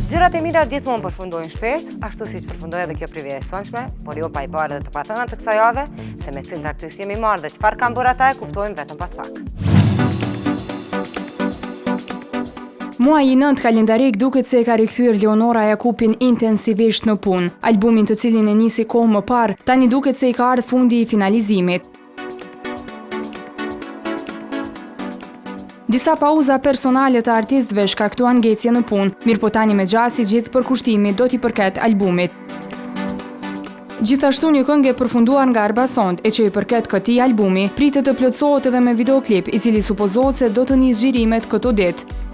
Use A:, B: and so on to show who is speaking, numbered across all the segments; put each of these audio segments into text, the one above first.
A: Gjërat e mira gjithmonë përfundojnë shpesh, ashtu siç përfundoi edhe kjo prive e sonshme, por jo pa i parë edhe të pathënat të kësaj jave, se me cilët artist jemi marrë dhe çfarë kanë bërë ata e kuptojmë vetëm pas pak.
B: Muaji i 9 kalendarik duket se e ka rikthyer Leonora Jakupin intensivisht në punë. Albumin të cilin e nisi kohë më parë, tani duket se i ka ardhur fundi i finalizimit. Disa pauza personale të artistëve shkaktuan ngecje në punë, mirë po tani me gjasi gjithë përkushtimi do t'i përket albumit. Gjithashtu një këngë e përfunduar nga Arbasond, e që i përket këtij albumi, pritet të plotësohet edhe me videoklip, i cili supozohet se do të nisë xhirimet këto ditë.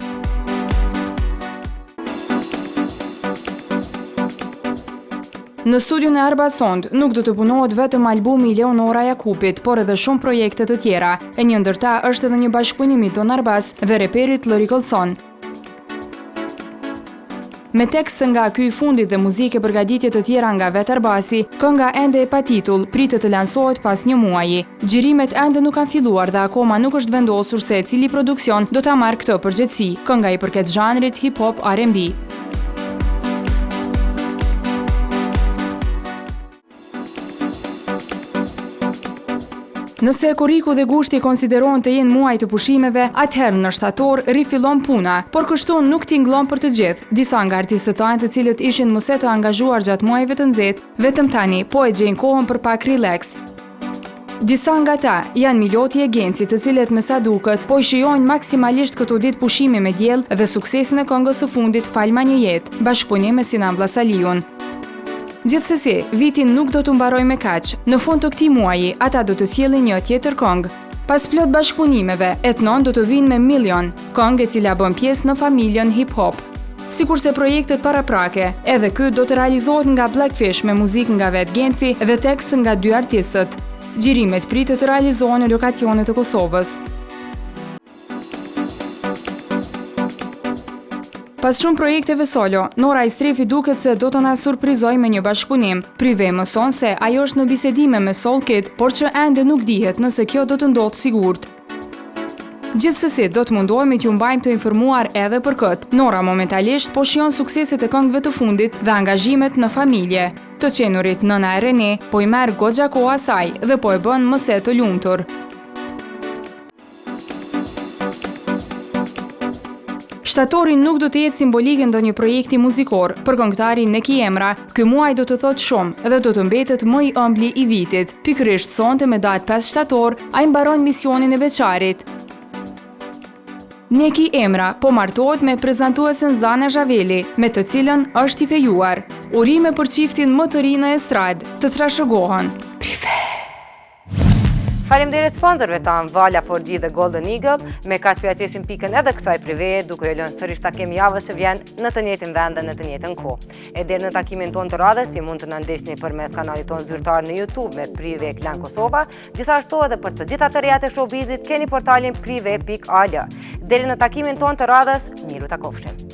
B: Në studion e Arbasond nuk do të punohet vetëm albumi i Leonora Jakupit, por edhe shumë projekte të tjera. E një ndër ta është edhe një bashkëpunim i Don Arbas dhe reperit Lori Collson. Me tekst nga ky i fundit dhe muzikë e përgatitje të tjera nga vet Arbasi, kënga ende e patitull pritet të lansohet pas një muaji. Xhirimet ende nuk kanë filluar dhe akoma nuk është vendosur se cili produksion do ta marrë këtë përgjegjësi. Kënga i përket zhanrit hip hop R&B. Nëse korriku dhe gushti konsiderohen të jenë muaj të pushimeve, atëherë në shtator rifillon puna, por kështu nuk tingëllon për të gjithë. Disa nga artistët tanë të cilët ishin mëse të angazhuar gjatë muajve të nxehtë, vetëm tani po e gjejnë kohën për pak relax. Disa nga ta janë Miloti e Genci, të cilët me sa duket po i shijojnë maksimalisht këto ditë pushimi me diell dhe suksesin e këngës së fundit Falma një jetë, bashkëpunim me Sinan Vllazaliun. Gjithsesi, vitin nuk do të mbaroj me kaq. Në fund të këtij muaji, ata do të sjellin një tjetër këngë. Pas plot bashkëpunimeve, Etnon do të vinë me Million, këngë e cila bën pjesë në familjen hip hop. Sikurse projektet paraprake, edhe ky do të realizohet nga Blackfish me muzikë nga vet Genci dhe tekst nga dy artistët. Xhirimet pritet të realizohen në lokacione të Kosovës. Pas shumë projekteve solo, Nora Istrefi duket se do të na surprizoj me një bashkëpunim. Prive mëson se ajo është në bisedime me Soul Kid, por që ende nuk dihet nëse kjo do të ndodhë sigurt. Gjithsesi, do të mundohemi t'ju mbajmë të informuar edhe për këtë. Nora momentalisht po shijon sukseset e këngëve të fundit dhe angazhimet në familje. Të qenurit nëna e Rene po i merr goxha kohë asaj dhe po e bën mëse të lumtur. Shtatori nuk do të jetë simbolike ndonjë projekti muzikor. Për këngëtarin Neki Emra, ky muaj do të thotë shumë dhe do të mbetet më i ëmbël i vitit. Pikërisht sonte me datë 5 shtator, ai mbaron misionin e veçarit. Neki Emra po martohet me prezantuesen Zana Zhaveli, me të cilën është i fejuar. Urime për çiftin më të ri në estradë, të trashëgohen.
A: Faleminderit sponsorëve tanë Vala 4G dhe Golden Eagle, me kaq përjaçesim pikën edhe kësaj priveje, duke ju lënë sërish takim javës që vjen në të njëjtin vend dhe në të njëjtën kohë. E deri në takimin tonë të radhës, ju mund të na ndjekni përmes kanalit tonë zyrtar në YouTube me Prive Klan Kosova, gjithashtu edhe për të gjitha të rejat e showbizit keni portalin prive.al. Deri në takimin tonë të radhës, miru takofshim.